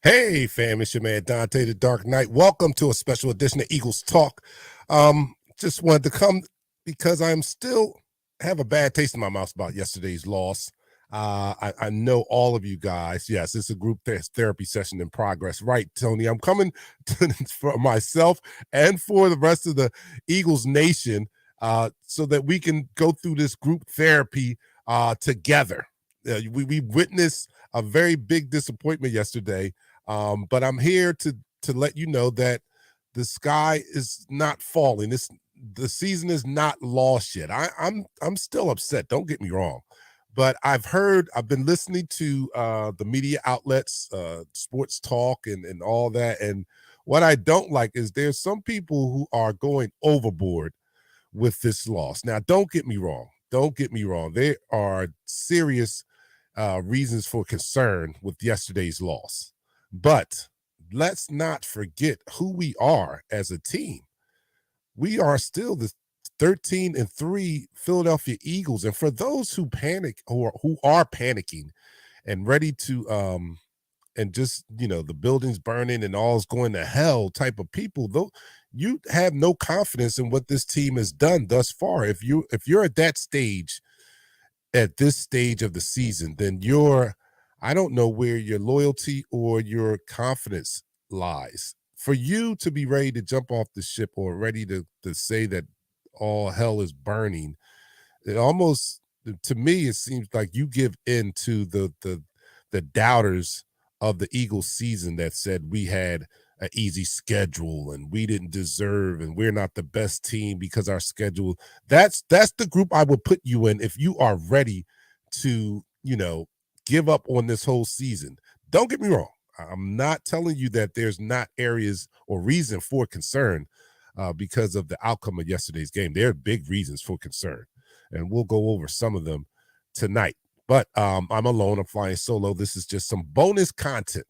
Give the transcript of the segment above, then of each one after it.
Hey fam, it's your man Dante the Darkknight. Welcome to a special edition of Eagles Talk. Just wanted to come because I'm still have a bad taste in my mouth about yesterday's loss. I know all of you guys. Yes, it's a group therapy session in progress. Right, Tony? I'm coming for myself and for the rest of the Eagles Nation so that we can go through this group therapy together. We witnessed a very big disappointment yesterday. But I'm here to let you know that the sky is not falling. The season is not lost yet. I'm still upset. Don't get me wrong, but I've been listening to the media outlets, sports talk, and all that. And what I don't like is there's some people who are going overboard with this loss. Now, don't get me wrong. There are serious reasons for concern with yesterday's loss. But let's not forget who we are as a team. We are still the 13-3 Philadelphia Eagles. And for those who panic or who are panicking and ready to and just, the building's burning and all's going to hell type of people, though, you have no confidence in what this team has done thus far. If you're at that stage, at this stage of the season, then I don't know where your loyalty or your confidence lies. For you to be ready to jump off the ship or ready to say that all hell is burning, it almost, to me, it seems like you give in to the doubters of the Eagles season that said we had an easy schedule and we didn't deserve and we're not the best team because our schedule. That's the group I would put you in if you are ready to, give up on this whole season. Don't get me wrong. I'm not telling you that there's not areas or reason for concern because of the outcome of yesterday's game. There are big reasons for concern, and we'll go over some of them tonight. But I'm alone. I'm flying solo. This is just some bonus content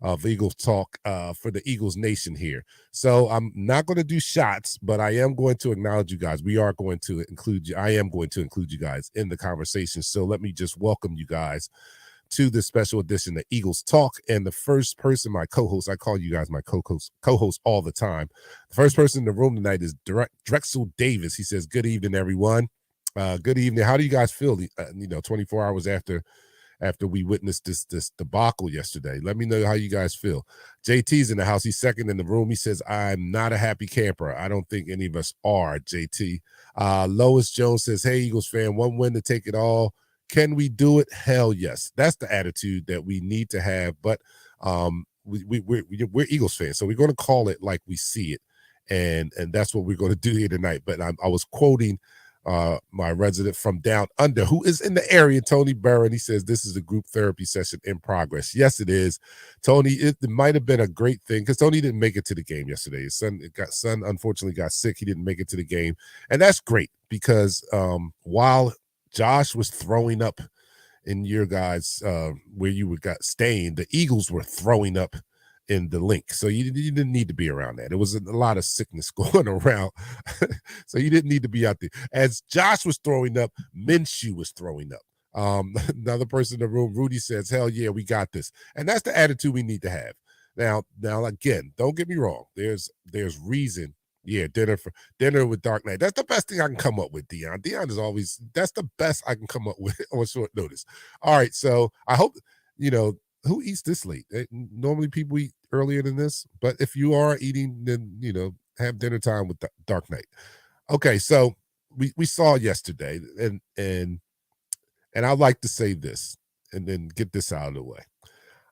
of Eagles Talk for the Eagles Nation here. So I'm not going to do shots, but I am going to acknowledge you guys. I am going to include you guys in the conversation. So let me just welcome you guys to this special edition of Eagles Talk. And the first person, my co-host, I call you guys my co-host all the time. The first person in the room tonight is Drexel Davis. He says, good evening, everyone. Good evening. How do you guys feel, 24 hours after we witnessed this debacle yesterday? Let me know how you guys feel. JT's in the house. He's second in the room. He says, I'm not a happy camper. I don't think any of us are, JT. Lois Jones says, hey, Eagles fan, one win to take it all. Can we do it? Hell yes. That's the attitude that we need to have. But we're Eagles fans, so we're going to call it like we see it. And that's what we're going to do here tonight. But I was quoting my resident from down under, who is in the area, Tony Barron. He says this is a group therapy session in progress. Yes, it is. Tony, it might have been a great thing because Tony didn't make it to the game yesterday. His son unfortunately got sick. He didn't make it to the game. And that's great because while Josh was throwing up in your guys where you got staying, the Eagles were throwing up in the link. So you didn't need to be around that. It was a lot of sickness going around. So you didn't need to be out there. As Josh was throwing up, Minshew was throwing up. Another person in the room, Rudy, says, hell yeah, we got this. And that's the attitude we need to have. Now again, don't get me wrong. There's reason. Yeah, dinner with Darkknight. That's the best thing I can come up with, Dion. Dion is always, that's the best I can come up with on short notice. All right, so I hope, who eats this late? Normally people eat earlier than this, but if you are eating, then, have dinner time with Darkknight. Okay, so we saw yesterday, and I'd like to say this and then get this out of the way.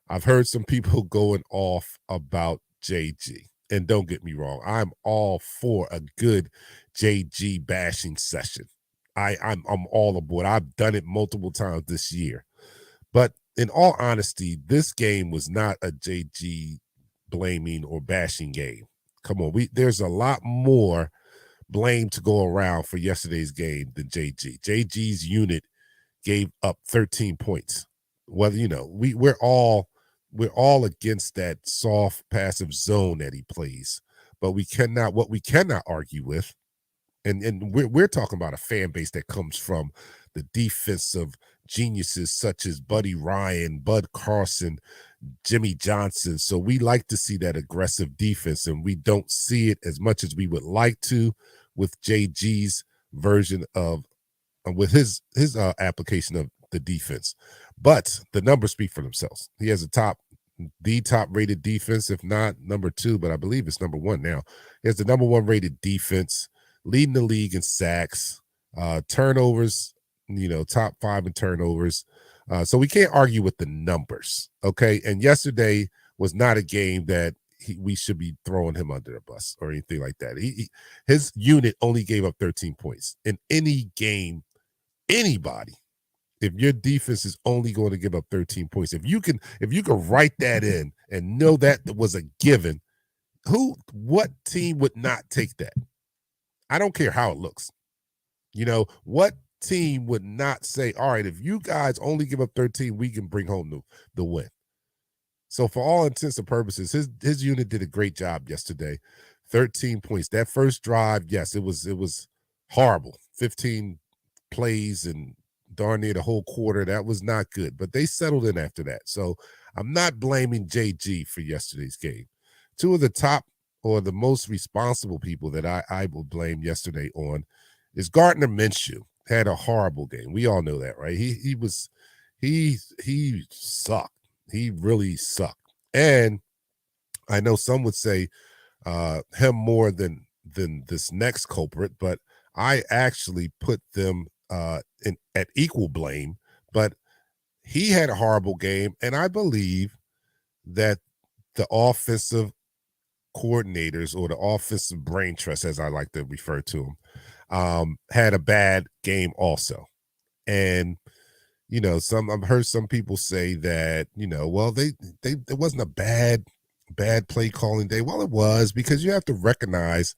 I've heard some people going off about JG. And don't get me wrong, I'm all for a good JG bashing session. I'm all aboard. I've done it multiple times this year. But in all honesty, this game was not a JG blaming or bashing game. Come on, there's a lot more blame to go around for yesterday's game than JG. JG's unit gave up 13 points. Well, we're all against that soft passive zone that he plays, but what we cannot argue with, and we're talking about a fan base that comes from the defensive geniuses such as Buddy Ryan, Bud Carson, Jimmy Johnson. So we like to see that aggressive defense, and we don't see it as much as we would like to with JG's version of with his application of the defense. But the numbers speak for themselves. He has the top rated defense, if not number 2, but I believe it's number 1 now. He has the number 1 rated defense, leading the league in sacks, turnovers, top 5 in turnovers. So we can't argue with the numbers, okay? And yesterday was not a game that we should be throwing him under the bus or anything like that. His unit only gave up 13 points. In any game, anybody, if your defense is only going to give up 13 points, if you can write that in and know that was a given, what team would not take that? I don't care how it looks. What team would not say, all right, if you guys only give up 13, we can bring home the win. So for all intents and purposes, his unit did a great job yesterday. 13 points. That first drive, yes, it was horrible. 15 plays and darn near the whole quarter. That was not good, but they settled in after that. So I'm not blaming JG for yesterday's game. 2 of the top or the most responsible people that I will blame yesterday on is Gardner Minshew. Had a horrible game. We all know that, right? He sucked. He really sucked. And I know some would say him more than this next culprit, but I actually put them at equal blame. But he had a horrible game, and I believe that the offensive coordinators or the offensive brain trust, as I like to refer to them, had a bad game also. And I've heard some people say that, well, it wasn't a bad play calling day. Well, it was, because you have to recognize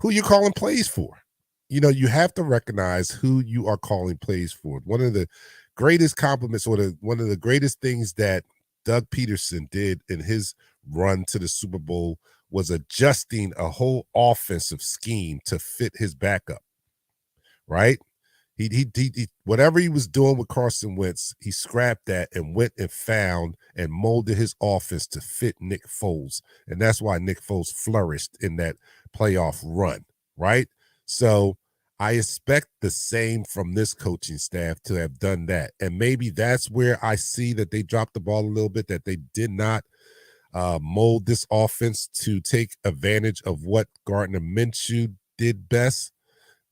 who you're calling plays for. You have to recognize who you are calling plays for. One of the greatest compliments or one of the greatest things that Doug Peterson did in his run to the Super Bowl was adjusting a whole offensive scheme to fit his backup, right? He whatever he was doing with Carson Wentz, he scrapped that and went and found and molded his offense to fit Nick Foles. And that's why Nick Foles flourished in that playoff run, right? So I expect the same from this coaching staff to have done that. And maybe that's where I see that they dropped the ball a little bit, that they did not mold this offense to take advantage of what Gardner Minshew did best.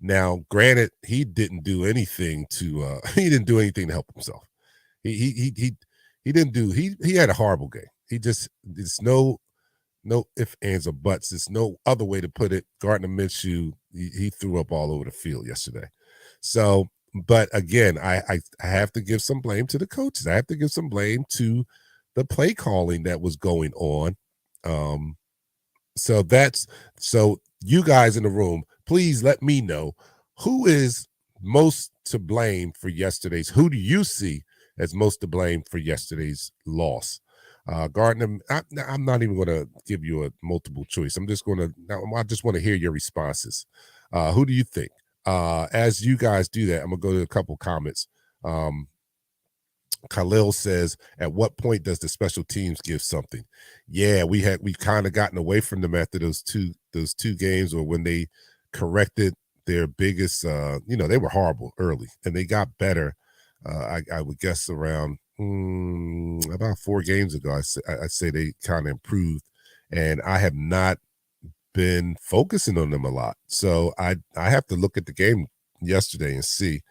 Now, granted, he didn't do anything to to help himself. He didn't do he had a horrible game. It's no ifs, ands, or buts. There's no other way to put it. Gardner Minshew, he threw up all over the field yesterday. So, but again, I have to give some blame to the coaches. I have to give some blame to the play calling that was going on. So you guys in the room, please let me know who is most to blame for yesterday's. Who do you see as most to blame for yesterday's loss. Gardner, I'm not even going to give you a multiple choice. I just want to hear your responses. Who do you think? As you guys do that, I'm going to go to a couple comments. Khalil says, at what point does the special teams give something? Yeah, we've kind of gotten away from them after those two games, or when they corrected their biggest, they were horrible early and they got better. I would guess around about 4 games ago, I'd say they kind of improved, and I have not been focusing on them a lot. So I have to look at the game yesterday and see,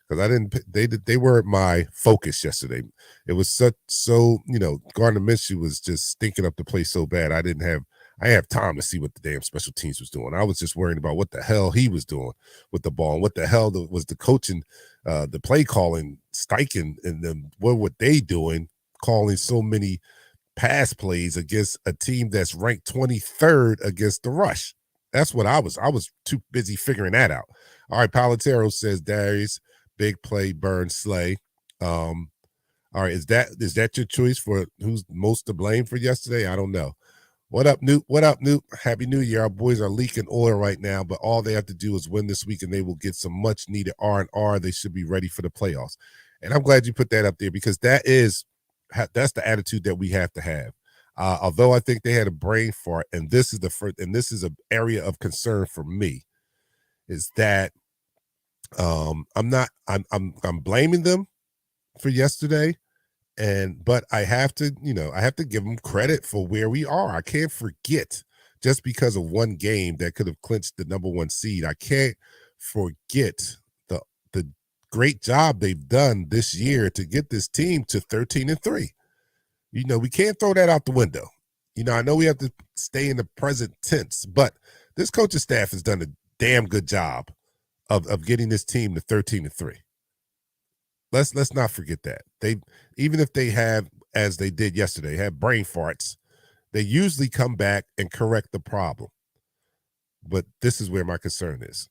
because they weren't my focus yesterday. It was Gardner Minshew was just stinking up the place so bad. I didn't have time to see what the damn special teams was doing. I was just worrying about what the hell he was doing with the ball, and what the hell was the coaching, the play calling, Steichen, and then what were they doing, calling so many pass plays against a team that's ranked 23rd against the rush. That's what I was too busy figuring that out. All right, Palatero says, Darius, big play, burn, slay. All right, is that your choice for who's most to blame for yesterday? I don't know. What up, Newt? What up, Newt? Happy New Year. Our boys are leaking oil right now, but all they have to do is win this week, and they will get some much needed R&R. They should be ready for the playoffs. And I'm glad you put that up there, because that's the attitude that we have to have. Although I think they had a brain fart, and this is an area of concern for me, is that I'm blaming them for yesterday, but I have to give them credit for where we are. I can't forget, just because of one game that could have clinched the number 1 seed, I can't forget the great job they've done this year to get this team to 13-3. We can't throw that out the window. I know we have to stay in the present tense, but this coaching staff has done a damn good job of getting this team to 13-3. Let's not forget that. Even if they have, as they did yesterday, have brain farts, they usually come back and correct the problem. But this is where my concern is.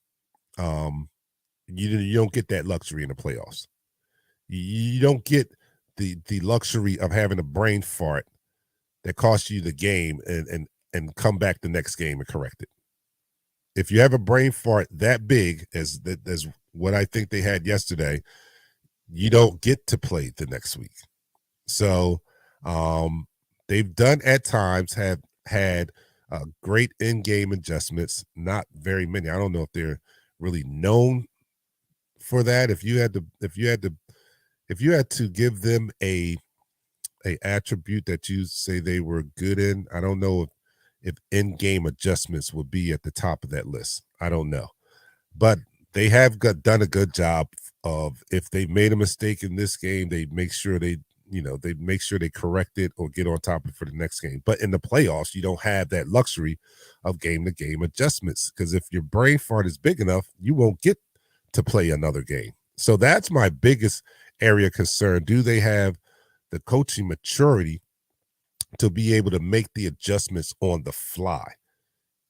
You don't get that luxury in the playoffs. You don't get the luxury of having a brain fart that costs you the game and come back the next game and correct it. If you have a brain fart that big as what I think they had yesterday, you don't get to play the next week. So they've done at times have had great in-game adjustments. Not very many. I don't know if they're really known for that. If you had to give them a attribute that you say they were good in, I don't know if in-game adjustments would be at the top of that list. I don't know. But they have done a good job of, if they made a mistake in this game, they make sure they correct it or get on top of it for the next game. But in the playoffs, you don't have that luxury of game-to-game adjustments, because if your brain fart is big enough, you won't get to play another game. So that's my biggest area of concern. Do they have the coaching maturity to be able to make the adjustments on the fly?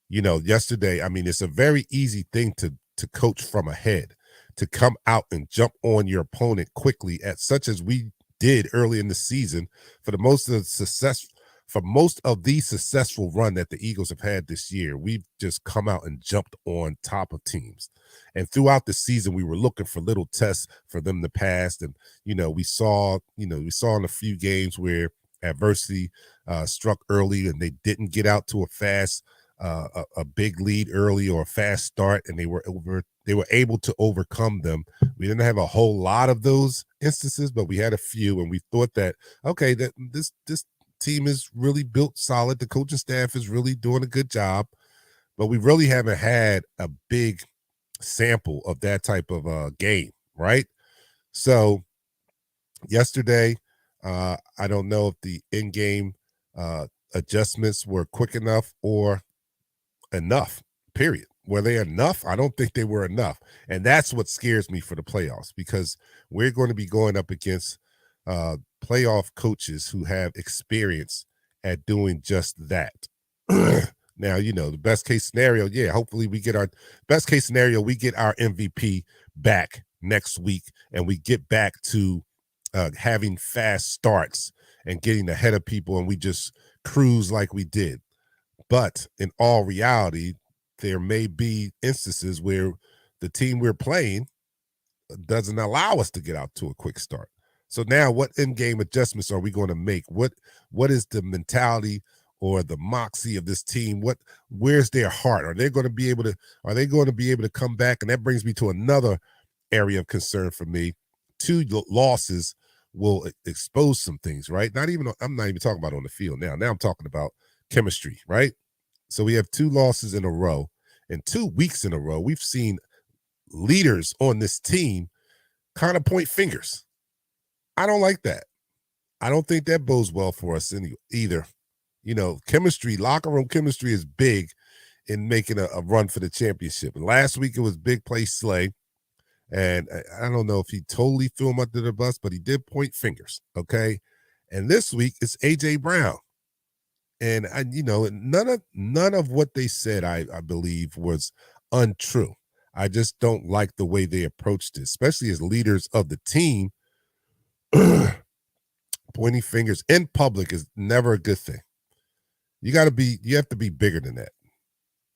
Yesterday, it's a very easy thing to coach from ahead, to come out and jump on your opponent quickly, such as we did early in the season for most of the successful run that the Eagles have had this year. We've just come out and jumped on top of teams. And throughout the season, we were looking for little tests for them to pass. And, we saw in a few games where adversity struck early and they didn't get out to a fast, a big lead early or a fast start, and they were able to overcome them. We didn't have a whole lot of those instances, but we had a few, and we thought that, okay, that this team is really built solid. The coaching staff is really doing a good job, but we really haven't had a big sample of that type of game, right? So yesterday, I don't know if the in-game adjustments were quick enough or enough, period. Were they enough? I don't think they were enough. And that's what scares me for the playoffs, because we're going to be going up against playoff coaches who have experience at doing just that. Now, the best case scenario, hopefully we get our MVP back next week, and we get back to having fast starts and getting ahead of people, and we just cruise like we did. But in all reality, there may be instances where the team we're playing doesn't allow us to get out to a quick start. So now what in-game adjustments are we going to make? What is the mentality or the moxie of this team? Where's their heart? Are they going to be able to come back? And that brings me to another area of concern for me. Two losses will expose some things, right? I'm not even talking about on the field now. Now I'm talking about chemistry, right? So we have two losses in a row, and 2 weeks in a row, we've seen leaders on this team kind of point fingers. I don't like that. I don't think that bodes well for us either. Chemistry, locker room chemistry is big in making a run for the championship. And last week it was big play Slay. And I don't know if he totally threw him under the bus, but he did point fingers. Okay. And this week it's AJ Brown. And none of what they said, I believe, was untrue. I just don't like the way they approached it, especially as leaders of the team. Pointing fingers in public is never a good thing. You have to be bigger than that.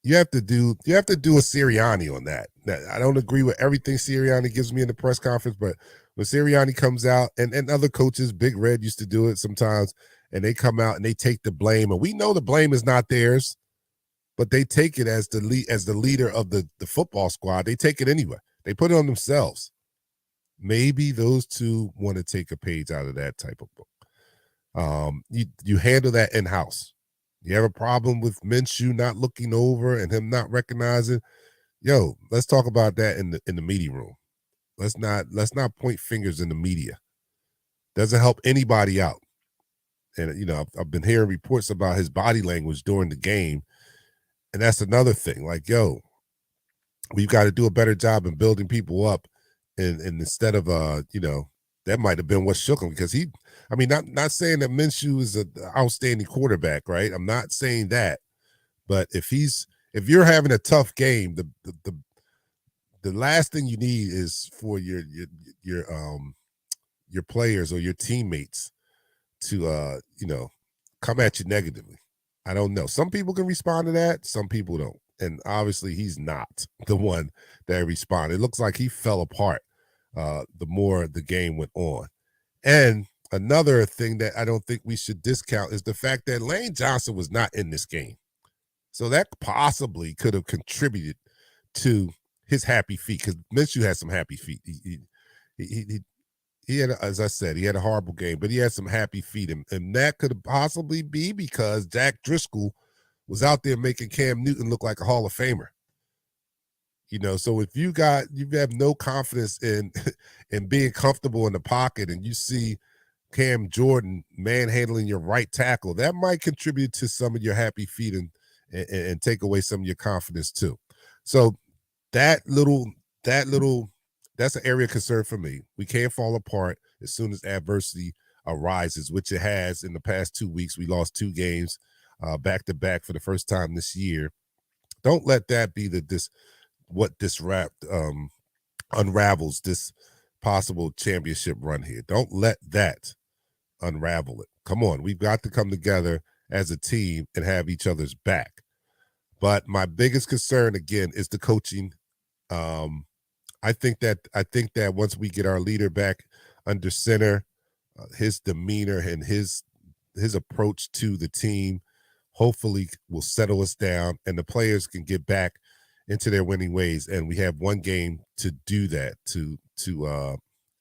You have to do a Sirianni on that. Now, I don't agree with everything Sirianni gives me in the press conference, but when Sirianni comes out and other coaches, Big Red used to do it sometimes, and they come out and they take the blame, and we know the blame is not theirs, but they take it as the leader of the football squad. They take it anyway. They put it on themselves. Maybe those two want to take a page out of that type of book. You handle that in-house. You have a problem with Minshew not looking over and him not recognizing. Yo, let's talk about that in the media room. Let's not point fingers in the media. Doesn't help anybody out. And I've been hearing reports about his body language during the game, and that's another thing. Like, yo, we've got to do a better job in building people up, and instead of that might have been what shook him, because not saying that Minshew is an outstanding quarterback, right? I'm not saying that, but if you're having a tough game, the last thing you need is for your players or your teammates to come at you negatively. I don't know. Some people can respond to that, some people don't. And obviously he's not the one that responded. It looks like he fell apart the more the game went on. And another thing that I don't think we should discount is the fact that Lane Johnson was not in this game. So that possibly could have contributed to his happy feet, because Minshew had some happy feet. He had, as I said, he had a horrible game, but he had some happy feet. And that could possibly be because Jack Driscoll was out there making Cam Newton look like a Hall of Famer. So if you have no confidence in being comfortable in the pocket, and you see Cam Jordan manhandling your right tackle, that might contribute to some of your happy feet and take away some of your confidence too. So that's an area of concern for me. We can't fall apart as soon as adversity arises, which it has in the past 2 weeks. We lost 2 games back to back for the first time this year. Don't let that be what unravels this possible championship run here. Don't let that unravel it. Come on, we've got to come together as a team and have each other's back. But my biggest concern, again, is the coaching. I think that once we get our leader back under center, his demeanor and his approach to the team hopefully will settle us down, and the players can get back into their winning ways. And we have one game to do that.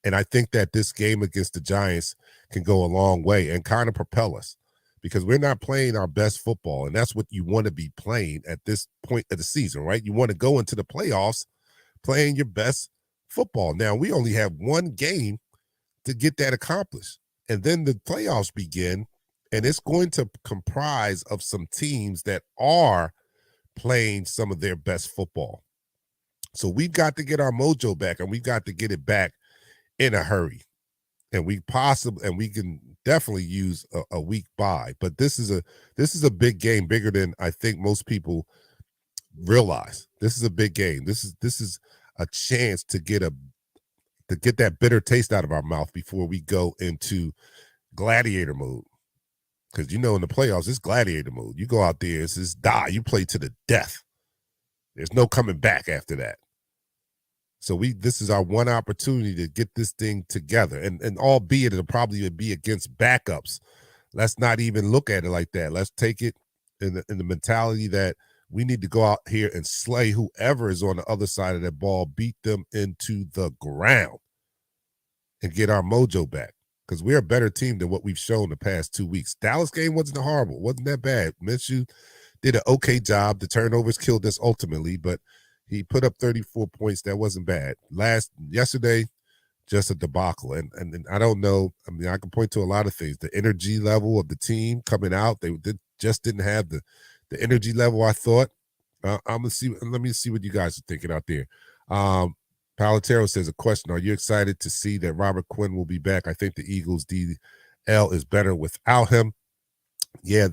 And I think that this game against the Giants can go a long way and kind of propel us, because we're not playing our best football, and that's what you want to be playing at this point of the season, right? You want to go into the playoffs playing your best football. Now, we only have one game to get that accomplished, and then the playoffs begin, and it's going to comprise of some teams that are playing some of their best football. So we've got to get our mojo back, and we've got to get it back in a hurry. And we can definitely use a week bye, but this is a big game, bigger than I think most people realize. This is a big game. This is a chance to get a to get that bitter taste out of our mouth before we go into gladiator mode. Because in the playoffs, it's gladiator mode. You go out there, it's just die. You play to the death. There's no coming back after that. So this is our one opportunity to get this thing together. And albeit it'll probably be against backups. Let's not even look at it like that. Let's take it in the mentality that we need to go out here and slay whoever is on the other side of that ball, beat them into the ground, and get our mojo back. Because we're a better team than what we've shown the past 2 weeks. Dallas game wasn't horrible. Wasn't that bad. Minshew did an okay job. The turnovers killed us ultimately, but he put up 34 points. That wasn't bad. Yesterday, just a debacle. And I don't know. I mean, I can point to a lot of things. The energy level of the team coming out, they just didn't have the energy level I thought. I'm gonna see. Let me see what you guys are thinking out there. Palatero says a question. Are you excited to see that Robert Quinn will be back? I think the Eagles DL is better without him. Yeah,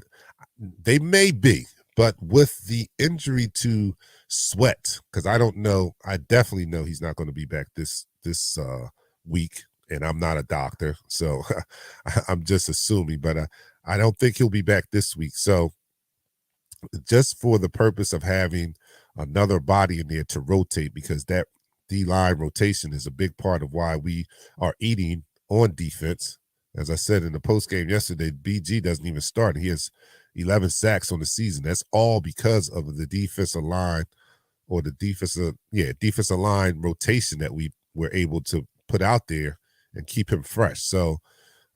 they may be, but with the injury to Sweat, because I don't know, I definitely know he's not going to be back this week, and I'm not a doctor, so I'm just assuming, but I don't think he'll be back this week. So just for the purpose of having another body in there to rotate, because that D-line rotation is a big part of why we are eating on defense. As I said in the post game yesterday, BG doesn't even start. He has 11 sacks on the season. That's all because of the defensive line, or the defensive line rotation that we were able to put out there and keep him fresh. So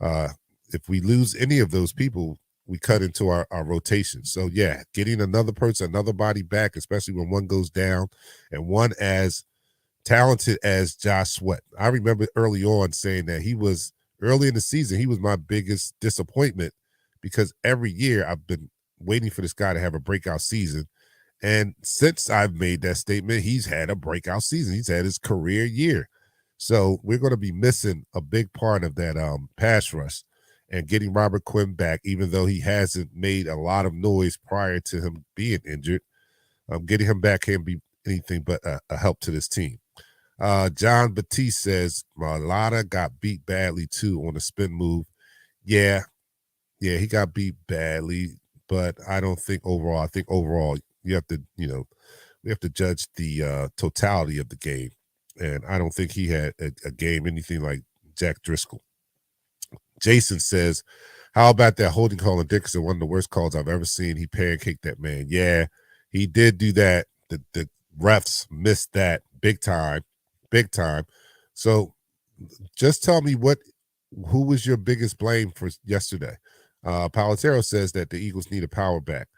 if we lose any of those people, we cut into our rotation. So yeah, getting another person, another body back, especially when one goes down, and one as talented as Josh Sweat. I remember early on saying that early in the season, he was my biggest disappointment, because every year I've been waiting for this guy to have a breakout season. And since I've made that statement, he's had a breakout season. He's had his career year. So we're going to be missing a big part of that pass rush, and getting Robert Quinn back, even though he hasn't made a lot of noise prior to him being injured. Getting him back can't be anything but a help to this team. John Batiste says Mailata got beat badly too on a spin move. Yeah, he got beat badly, but I don't think overall. I think overall you have to, we have to judge the totality of the game, and I don't think he had a game anything like Jack Driscoll. Jason says, how about that holding call on Dickerson? One of the worst calls I've ever seen. He pancaked that man. Yeah, he did do that. The refs missed that big time. So just tell me who was your biggest blame for yesterday? Palatero says that the Eagles need a power back.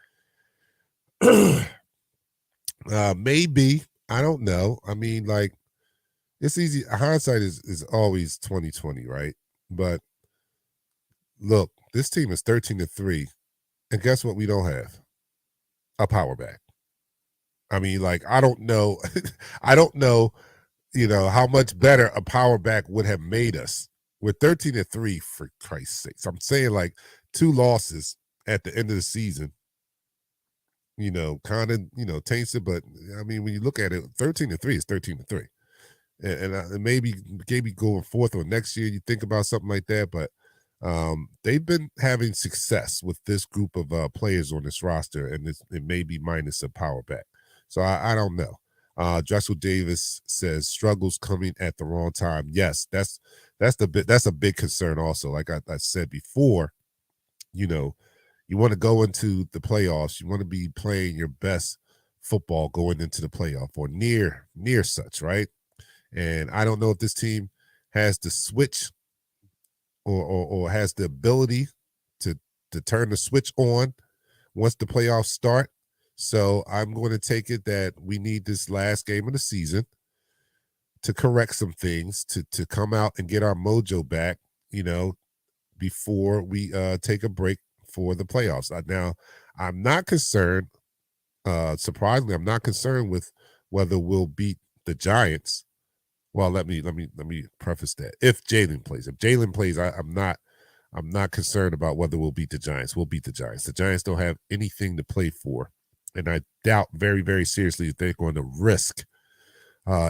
Maybe. I don't know. I mean, like, it's easy. Hindsight is always 20/20, right? But look, this team is 13-3, and guess what we don't have? A power back. I mean, like, I don't know. I don't know, how much better a power back would have made us. We're 13-3, for Christ's sakes. I'm saying, like, 2 losses at the end of the season, kind of, taints it. But, I mean, when you look at it, 13-3 is 13-3. And maybe going forth or next year, you think about something like that. But they've been having success with this group of players on this roster, and it may be minus a power back. So I don't know. Dressel Davis says struggles coming at the wrong time. Yes, that's a big concern also. Like I said before, you want to go into the playoffs. You want to be playing your best football going into the playoff, or near such, right? And I don't know if this team has the switch or has the ability to turn the switch on once the playoffs start. So I'm going to take it that we need this last game of the season to correct some things, to come out and get our mojo back, before we take a break for the playoffs. Now, I'm not concerned. Surprisingly, I'm not concerned with whether we'll beat the Giants. Well, let me preface that. If Jalen plays, I'm not concerned about whether we'll beat the Giants. We'll beat the Giants. The Giants don't have anything to play for, and I doubt very, very seriously that they're going to risk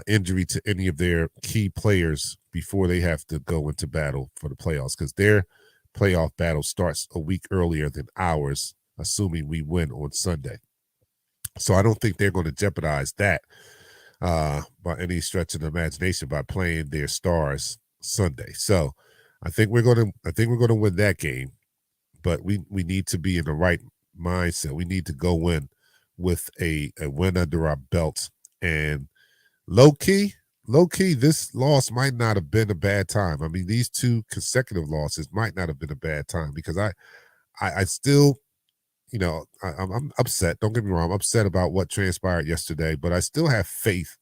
injury to any of their key players before they have to go into battle for the playoffs, because their playoff battle starts a week earlier than ours, assuming we win on Sunday. So I don't think they're going to jeopardize that by any stretch of the imagination by playing their stars Sunday. So I think we're going to win that game, but we need to be in the right mindset. We need to go in with a win under our belt. And low key, this loss might not have been a bad time. I mean, these 2 consecutive losses might not have been a bad time, because I still, I'm upset. Don't get me wrong. I'm upset about what transpired yesterday, but I still have faith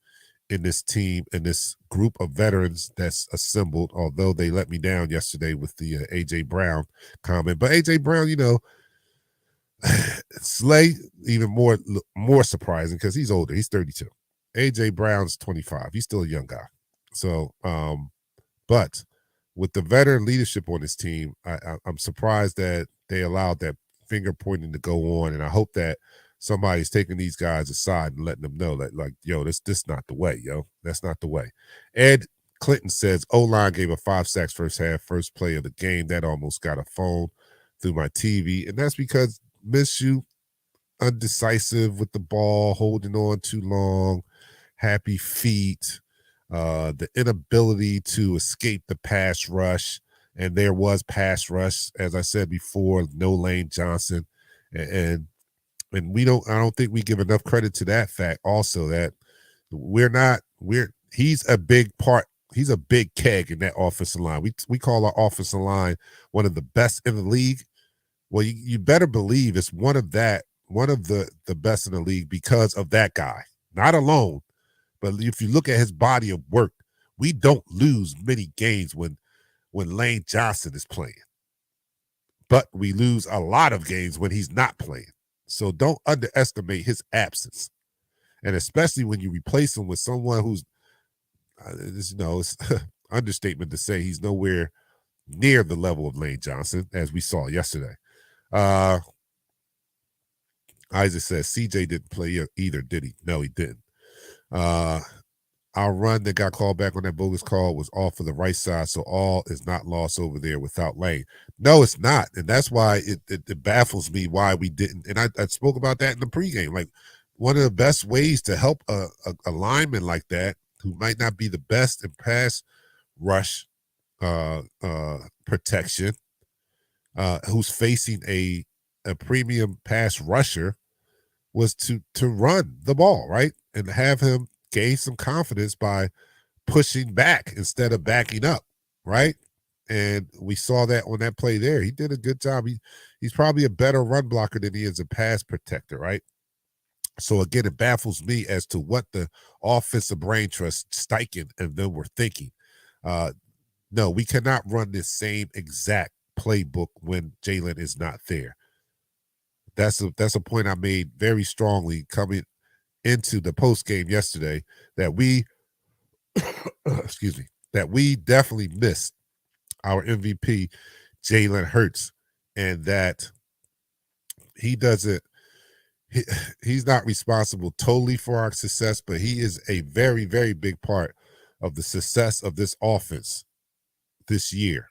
in this team and this group of veterans that's assembled, although they let me down yesterday with the A.J. Brown comment. But A.J. Brown, Slay, even more surprising because he's older. He's 32. A.J. Brown's 25. He's still a young guy. So, but with the veteran leadership on this team, I'm surprised that they allowed that finger pointing to go on, and I hope that somebody's taking these guys aside and letting them know that, like, yo, this not the way, yo. That's not the way. Ed Clinton says O-line gave a 5 sacks first half, first play of the game. That almost got a phone through my TV, and that's because Minshew undecisive with the ball, holding on too long, happy feet, the inability to escape the pass rush. And there was pass rush, as I said before, no Lane Johnson. And I don't think we give enough credit to that fact also, that he's a big part. He's a big keg in that offensive line. We call our offensive line one of the best in the league. Well, you better believe it's one of the best in the league because of that guy. Not alone, but if you look at his body of work, we don't lose many games when Lane Johnson is playing. But we lose a lot of games when he's not playing. So don't underestimate his absence. And especially when you replace him with someone who's, it's understatement to say he's nowhere near the level of Lane Johnson, as we saw yesterday. Isaac says CJ didn't play either, did he? No, he didn't. Our run that got called back on that bogus call was all for the right side, so all is not lost over there without Lane. No, it's not, and that's why it baffles me why we didn't. And I spoke about that in the pregame. Like, one of the best ways to help a lineman like that, who might not be the best in pass rush protection, who's facing a premium pass rusher, was to run the ball, right? And have him gain some confidence by pushing back instead of backing up, right? And we saw that on that play there. He did a good job. He's probably a better run blocker than he is a pass protector, right? So again, it baffles me as to what the offensive brain trust Steichen and them were thinking. No, we cannot run this same exact playbook when Jalen is not there. That's a point I made very strongly coming into the post game yesterday, that we that we definitely missed our MVP Jalen Hurts, and that he's not responsible totally for our success, but he is a very, very big part of the success of this offense this year.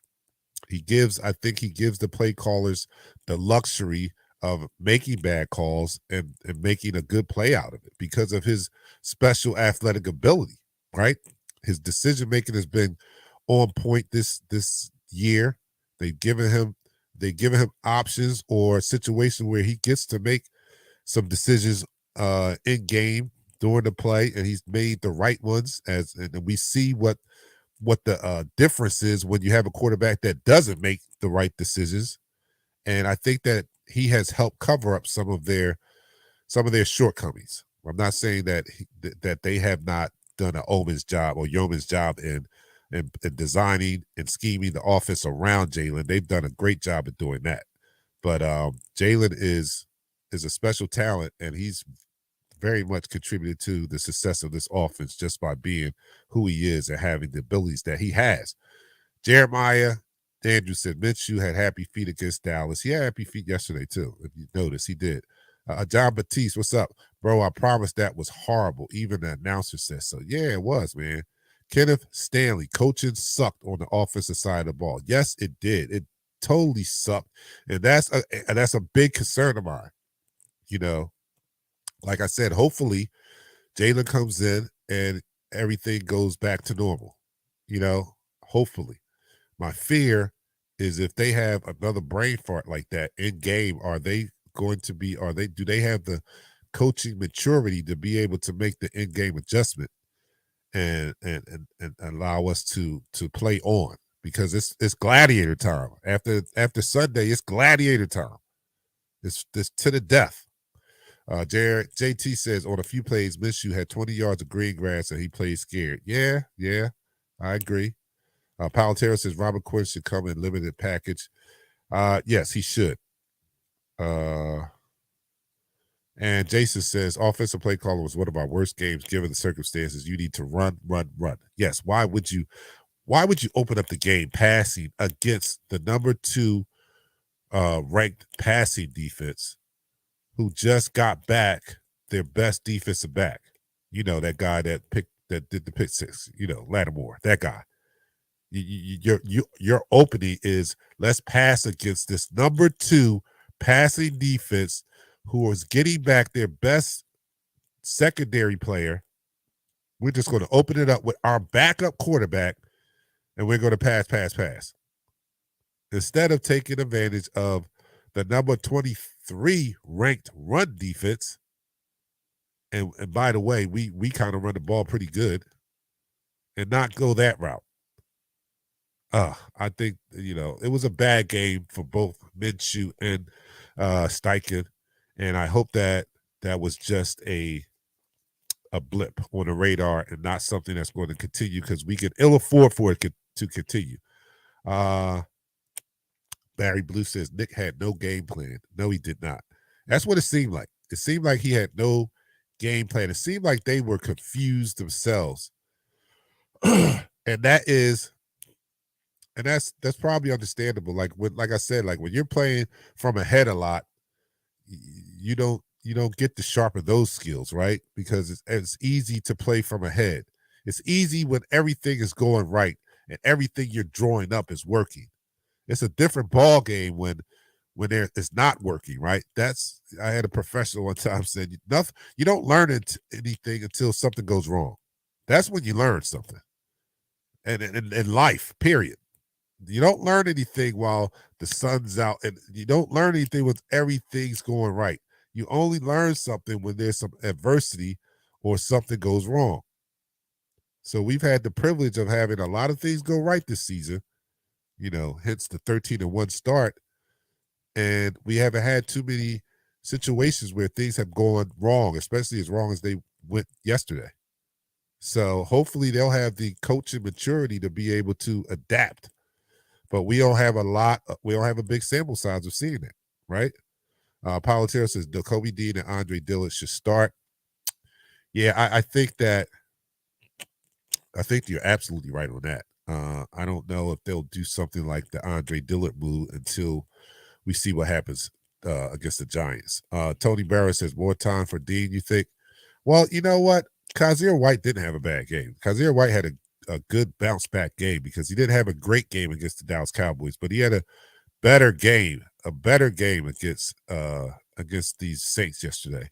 I think he gives the play callers the luxury of making bad calls and making a good play out of it because of his special athletic ability, right? His decision making has been on point this year. They've given him options or a situation where he gets to make some decisions in game during the play, and he's made the right ones. And we see what the difference is when you have a quarterback that doesn't make the right decisions. And I think that he has helped cover up some of their shortcomings. I'm not saying that that they have not done an yeoman's job in designing and scheming the offense around Jalen. They've done a great job at doing that. But Jalen is a special talent, and he's very much contributed to the success of this offense just by being who he is and having the abilities that he has. Jeremiah Andrew said Minshew had happy feet against Dallas. He had happy feet yesterday too. If you notice, he did. John Batiste, what's up? Bro, I promise that was horrible. Even the announcer says so. Yeah, it was, man. Kenneth Stanley, coaching sucked on the offensive side of the ball. Yes, it did. It totally sucked. And that's a big concern of mine. You know, like I said, hopefully Jalen comes in and everything goes back to normal. You know, hopefully. My fear is if they have another brain fart like that in game, are they going to be, do they have the coaching maturity to be able to make the in-game adjustment and allow us to play on? Because it's gladiator time. After Sunday, it's gladiator time. It's to the death. JT says on a few plays, Minshew had 20 yards of green grass and he played scared. Yeah, I agree. Palatero says Robert Quinn should come in limited package. Yes, he should. And Jason says offensive play caller was one of our worst games given the circumstances. You need to run. Yes. Why would you open up the game passing against the number 2 ranked passing defense who just got back their best defensive back? You know, that guy that did the pick six, you know, Lattimore, that guy. Your opening is let's pass against this number 2 passing defense who is getting back their best secondary player. We're just going to open it up with our backup quarterback, and we're going to pass. Instead of taking advantage of the number 23 ranked run defense, and by the way, we kind of run the ball pretty good, and not go that route. I think, you know, it was a bad game for both Minshew and Steichen, and I hope that was just a blip on the radar and not something that's going to continue, because we can ill afford for it to continue. Barry Blue says Nick had no game plan. No, he did not. That's what it seemed like. It seemed like he had no game plan. It seemed like they were confused themselves. And that's probably understandable. Like I said, like when you're playing from ahead a lot, you don't get to sharpen those skills, right? Because it's easy to play from ahead. It's easy when everything is going right and everything you're drawing up is working. It's a different ball game when it's not working, right? I had a professional one time said, you don't learn anything until something goes wrong. That's when you learn something. And in life, period. You don't learn anything while the sun's out, and you don't learn anything when everything's going right. You only learn something when there's some adversity or something goes wrong. So we've had the privilege of having a lot of things go right this season, you know, hence the 13-1 start. And we haven't had too many situations where things have gone wrong, especially as wrong as they went yesterday. So hopefully they'll have the coaching maturity to be able to adapt. But we don't have a big sample size of seeing it, right? Palatero says Kobe Dean and Andre Dillard should start. Yeah, I think you're absolutely right on that. I don't know if they'll do something like the Andre Dillard move until we see what happens against the Giants. Tony Barrow says more time for Dean, you think? Well, you know what? Kazir White didn't have a bad game. Kazir White had a good bounce back game because he didn't have a great game against the Dallas Cowboys, but he had a better game against these Saints yesterday.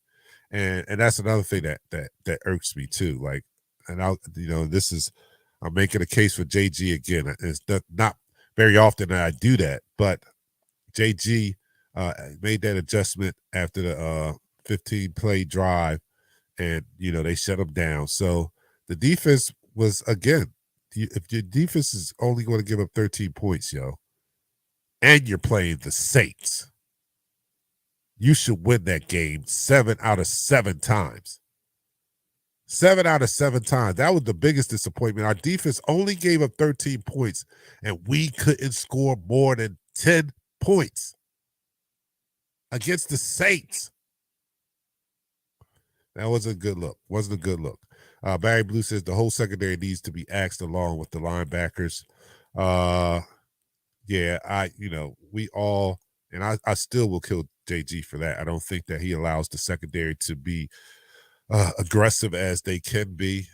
And that's another thing that irks me too. Like, and I'm making a case for JG again. It's not very often that I do that, but JG made that adjustment after the 15-play drive, and they shut him down. So the defense was, again, if your defense is only going to give up 13 points, and you're playing the Saints, you should win that game 7 out of 7 times. 7 out of 7 times. That was the biggest disappointment. Our defense only gave up 13 points, and we couldn't score more than 10 points against the Saints. That wasn't a good look. Wasn't a good look. Barry Blue says the whole secondary needs to be axed along with the linebackers. Yeah, we all, and I still will kill JG for that. I don't think that he allows the secondary to be aggressive as they can be,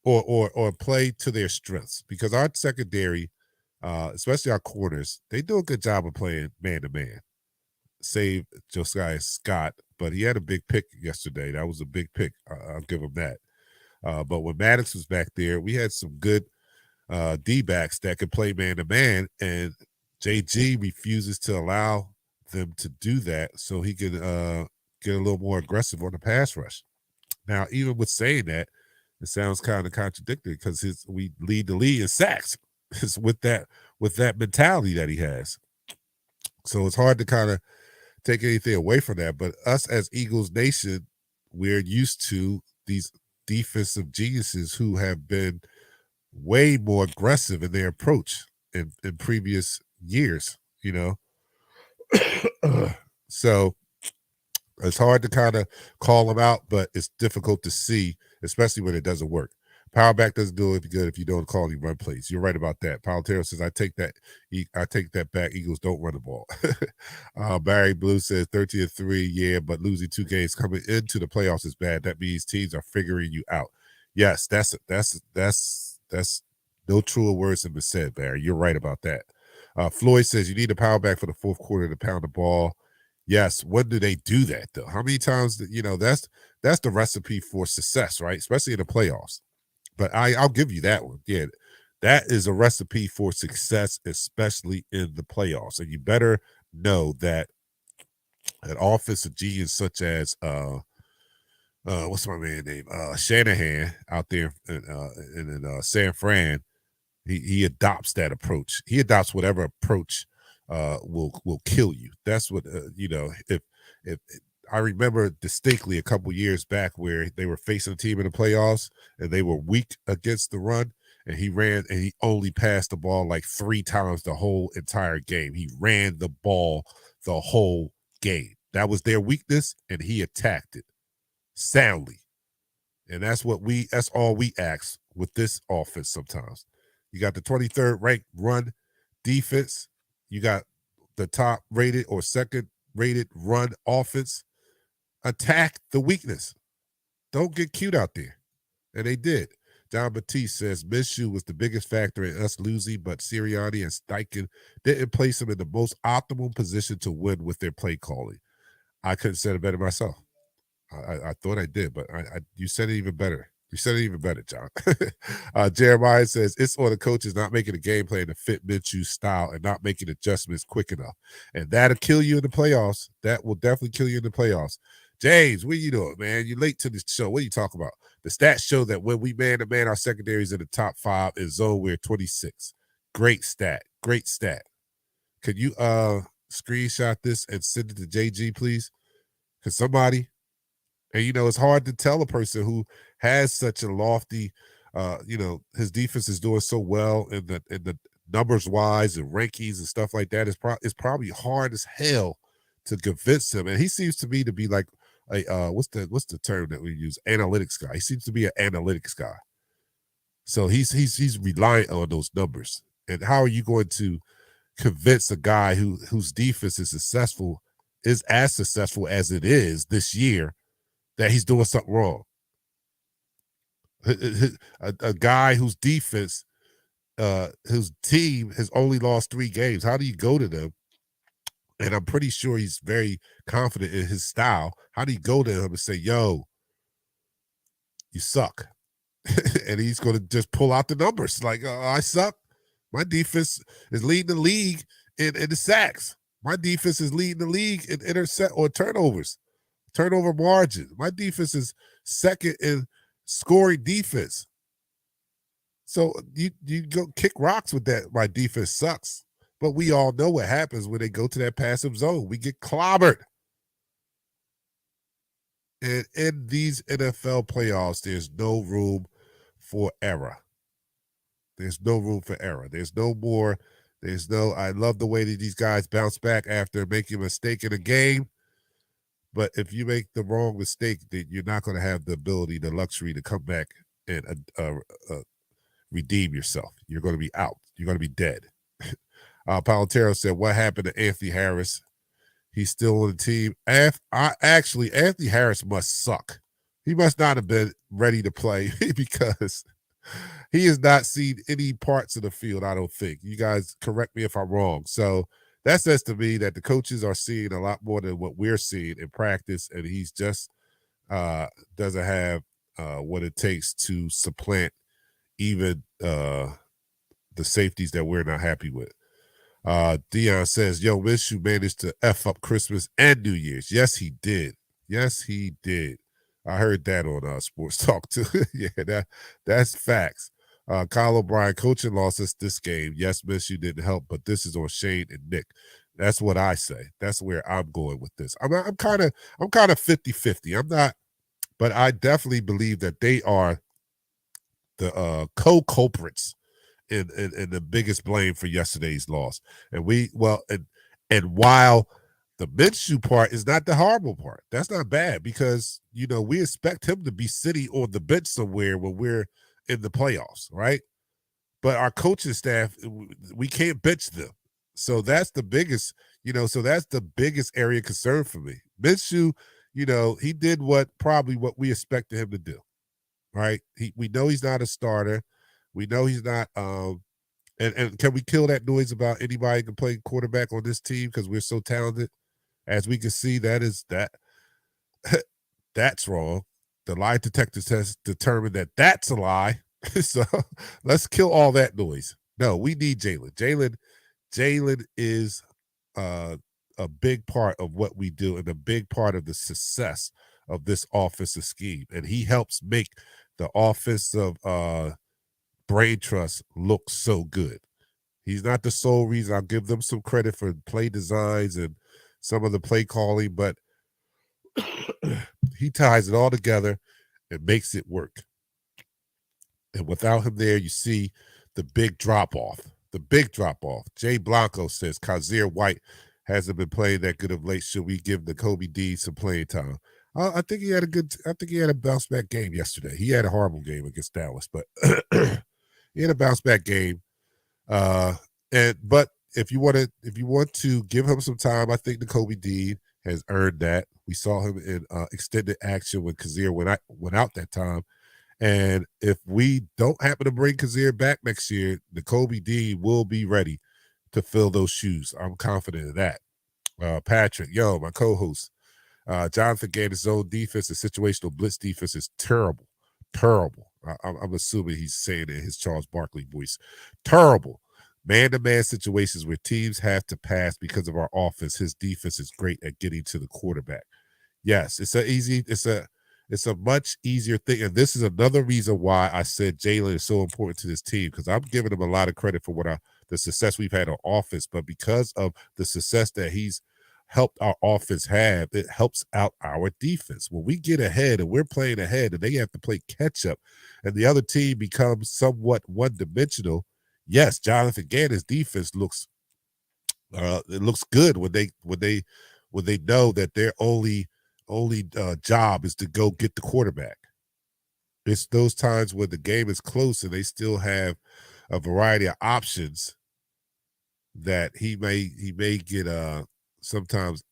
or play to their strengths, because our secondary, especially our corners, they do a good job of playing man to man. Save Josiah Scott, but he had a big pick yesterday. That was a big pick. I'll give him that. But when Maddox was back there, we had some good D-backs that could play man to man, and JG refuses to allow them to do that, so he can get a little more aggressive on the pass rush. Now, even with saying that, it sounds kind of contradictory, because we lead the league in sacks. It's with that mentality that he has. So it's hard to kind of take anything away from that. But us as Eagles Nation, we're used to these defensive geniuses who have been way more aggressive in their approach in previous years, So it's hard to kind of call them out, but it's difficult to see, especially when it doesn't work. Power back doesn't do it good if you don't call any run plays. You're right about that. Palatero says, I take that back. Eagles don't run the ball. Barry Blue says 13-3, yeah, but losing 2 games coming into the playoffs is bad. That means teams are figuring you out. Yes, that's no truer words have been said, Barry. You're right about that. Floyd says you need a power back for the fourth quarter to pound the ball. Yes, when do they do that though? How many times? That's the recipe for success, right? Especially in the playoffs. But I'll give you that one. Yeah, that is a recipe for success, especially in the playoffs. And you better know that an offensive genius such as what's my man name? Shanahan out there in San Fran, he adopts that approach. He adopts whatever approach will kill you. That's what if I remember distinctly a couple years back where they were facing a team in the playoffs and they were weak against the run, and he ran and he only passed the ball like 3 times the whole entire game. He ran the ball the whole game. That was their weakness, and he attacked it soundly. And that's all we ask with this offense sometimes. You got the 23rd ranked run defense. You got the top rated or second rated run offense. Attack the weakness. Don't get cute out there. And they did. John Batiste says Minshew was the biggest factor in us losing, but Sirianni and Steichen didn't place him in the most optimal position to win with their play calling. I couldn't say it better myself. I thought I did, but you said it even better. You said it even better, John. Jeremiah says it's on the coaches not making a game plan to fit Minshew's style and not making adjustments quick enough. And that'll kill you in the playoffs. That will definitely kill you in the playoffs. James, what are you doing, man? You're late to the show. What are you talking about? The stats show that when we man-to-man, our secondaries in the top 5 in zone, we're 26. Great stat. Great stat. Could you screenshot this and send it to JG, please? Because somebody, and it's hard to tell a person who has such a lofty, his defense is doing so well in the numbers wise and rankings and stuff like that. It's probably hard as hell to convince him. And he seems to me to be like a what's the term that we use? Analytics guy. He seems to be an analytics guy. So he's reliant on those numbers. And how are you going to convince a guy whose defense is as successful as it is this year, that he's doing something wrong? A guy whose defense, whose team has only lost 3 games. How do you go to them? And I'm pretty sure he's very confident in his style. How do you go to him and say, yo, you suck? And he's going to just pull out the numbers. Like, I suck. My defense is leading the league in the sacks. My defense is leading the league in intercept or turnovers, turnover margin. My defense is second in scoring defense. So you go kick rocks with that. My defense sucks. But we all know what happens when they go to that passive zone. We get clobbered. And in these NFL playoffs, there's no room for error. There's no room for error. I love the way that these guys bounce back after making a mistake in a game. But if you make the wrong mistake, then you're not going to have the ability, the luxury to come back and redeem yourself. You're going to be out. You're going to be dead. Palatero said, what happened to Anthony Harris? He's still on the team. Actually, Anthony Harris must suck. He must not have been ready to play because he has not seen any parts of the field, I don't think. You guys correct me if I'm wrong. So that says to me that the coaches are seeing a lot more than what we're seeing in practice, and he's just doesn't have what it takes to supplant even the safeties that we're not happy with. Dion says, yo, Minshew managed to F up Christmas and New Year's. Yes, he did. Yes, he did. I heard that on Sports Talk too. Yeah, that's facts. Kyle O'Brien, coaching lost us this game. Yes, Minshew didn't help, but this is on Shane and Nick. That's what I say. That's where I'm going with this. I'm kind of 50-50. I'm not, but I definitely believe that they are the co-culprits in the biggest blame for yesterday's loss. And and while the Minshew part is not the horrible part, that's not bad because we expect him to be sitting on the bench somewhere when we're in the playoffs, right? But our coaching staff, we can't bench them, so that's the biggest, So that's the biggest area of concern for me. Minshew, he did probably what we expected him to do, right? We know he's not a starter. We know he's not. And can we kill that noise about anybody can play quarterback on this team because we're so talented? As we can see, that's wrong. The lie detector test determined that that's a lie. So let's kill all that noise. No, we need Jalen. Jalen is a big part of what we do and a big part of the success of this offensive scheme. And he helps make the offensive brain trust look so good. He's not the sole reason. I'll give them some credit for play designs and some of the play calling, but he ties it all together and makes it work. And without him there, you see the big drop-off. The big drop-off. Jay Blanco says, Kazir White hasn't been playing that good of late. Should we give Nakobe Dean some playing time? I think he had a bounce-back game yesterday. He had a horrible game against Dallas, but he had a bounce-back game. But if you want to give him some time, I think Nakobe Dean has earned that. We saw him in extended action when Kazir went out that time. And if we don't happen to bring Kazir back next year, Nakobe Dean will be ready to fill those shoes. I'm confident of that. Patrick, my co-host, Jonathan Gannon's zone defense and situational blitz defense is terrible. Terrible. I'm assuming he's saying it in his Charles Barkley voice. Terrible. Man-to-man situations where teams have to pass because of our offense. His defense is great at getting to the quarterback. Yes, it's a much easier thing. And this is another reason why I said Jalen is so important to this team, because I'm giving him a lot of credit for the success we've had on offense. But because of the success that he's helped our offense have, it helps out our defense. When we get ahead and we're playing ahead and they have to play catch up and the other team becomes somewhat one-dimensional, yes, Jonathan Gannon's defense looks good when they know that their only job is to go get the quarterback. It's those times when the game is close and they still have a variety of options that he may get sometimes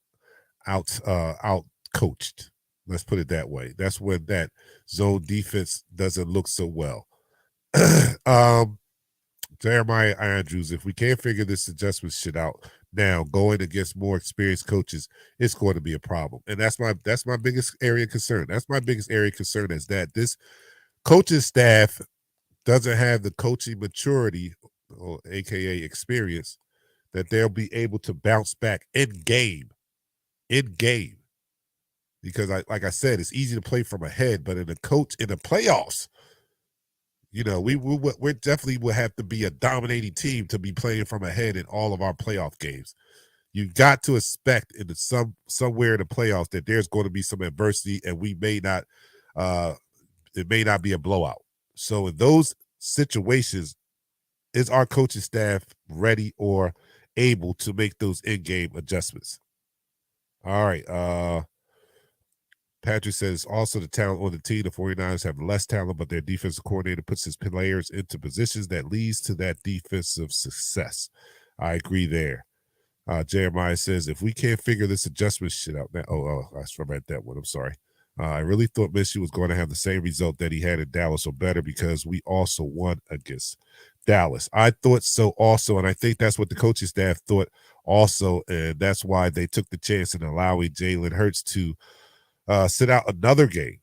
out coached. Let's put it that way. That's when that zone defense doesn't look so well. Jeremiah Andrews, if we can't figure this adjustment shit out now, going against more experienced coaches, it's going to be a problem. And that's my biggest area of concern. That's my biggest area of concern, is that this coaching staff doesn't have the coaching maturity, or AKA experience, that they'll be able to bounce back in game. Because like I said, it's easy to play from ahead, but in the playoffs, we definitely will have to be a dominating team to be playing from ahead in all of our playoff games. You got to expect in somewhere in the playoffs that there's going to be some adversity, and we may not. It may not be a blowout. So in those situations, is our coaching staff ready or able to make those in-game adjustments? All right. Patrick says also the talent on the team. The 49ers have less talent, but their defensive coordinator puts his players into positions that leads to that defensive success. I agree there. Jeremiah says, if we can't figure this adjustment shit out now. I read that one. I'm sorry. I really thought Minshew was going to have the same result that he had in Dallas or better because we also won against Dallas. I thought so also, and I think that's what the coaching staff thought also, and that's why they took the chance in allowing Jalen Hurts to sit out another game.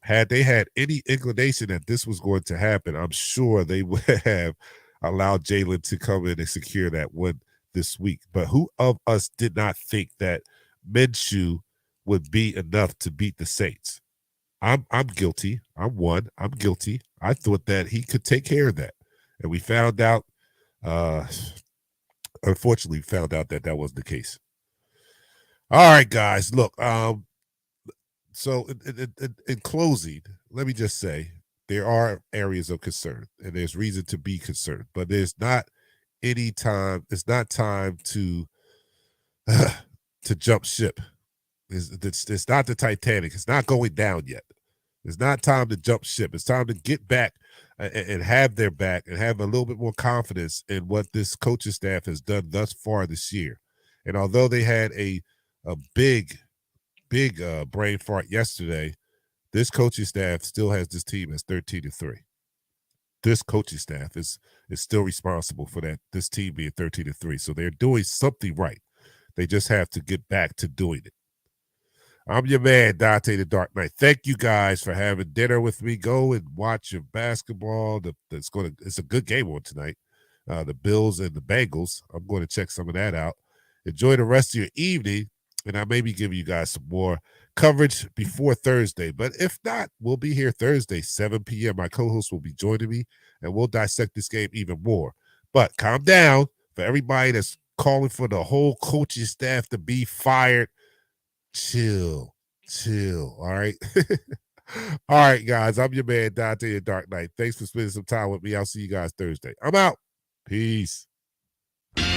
Had they had any inclination that this was going to happen, I'm sure they would have allowed Jalen to come in and secure that win this week. But who of us did not think that Minshew would be enough to beat the Saints? I'm guilty. I'm guilty. I thought that he could take care of that. And we found out, unfortunately, that that wasn't the case. All right, guys, look, so in closing, let me just say there are areas of concern and there's reason to be concerned, but there's not any time. It's not time to jump ship. It's not the Titanic. It's not going down yet. It's not time to jump ship. It's time to get back and have their back and have a little bit more confidence in what this coaching staff has done thus far this year. And although they had a big brain fart yesterday, this coaching staff still has this team as 13-3. This coaching staff is still responsible for that. This team being 13-3. So they're doing something right. They just have to get back to doing it. I'm your man, Dante the Dark Knight. Thank you guys for having dinner with me. Go and watch your basketball. It's a good game on tonight. The Bills and the Bengals. I'm going to check some of that out. Enjoy the rest of your evening, and I may be giving you guys some more coverage before Thursday. But if not, we'll be here Thursday, 7 p.m. My co-host will be joining me, and we'll dissect this game even more. But calm down for everybody that's calling for the whole coaching staff to be fired. Chill. All right. All right, guys. I'm your man, Dante the Dark Knight. Thanks for spending some time with me. I'll see you guys Thursday. I'm out. Peace. We go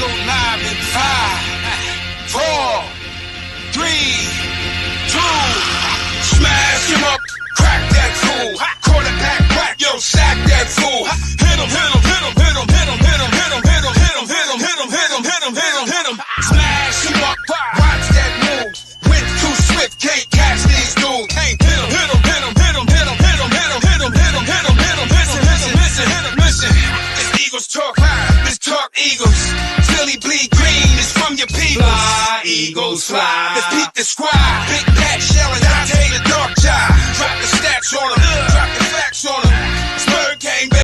live in 5, 4, 3, 2. Smash him up, crack that fool. Quarterback crack, yo, sack that fool. Hit him. Smash him up, watch that move. Went too swift, can't catch these dudes. Can't hit him. Listen. This Eagles talk live, this talk Eagles. Philly bleed green, it's from your people. Fly, Eagles, fly. Let's beat the squad. Big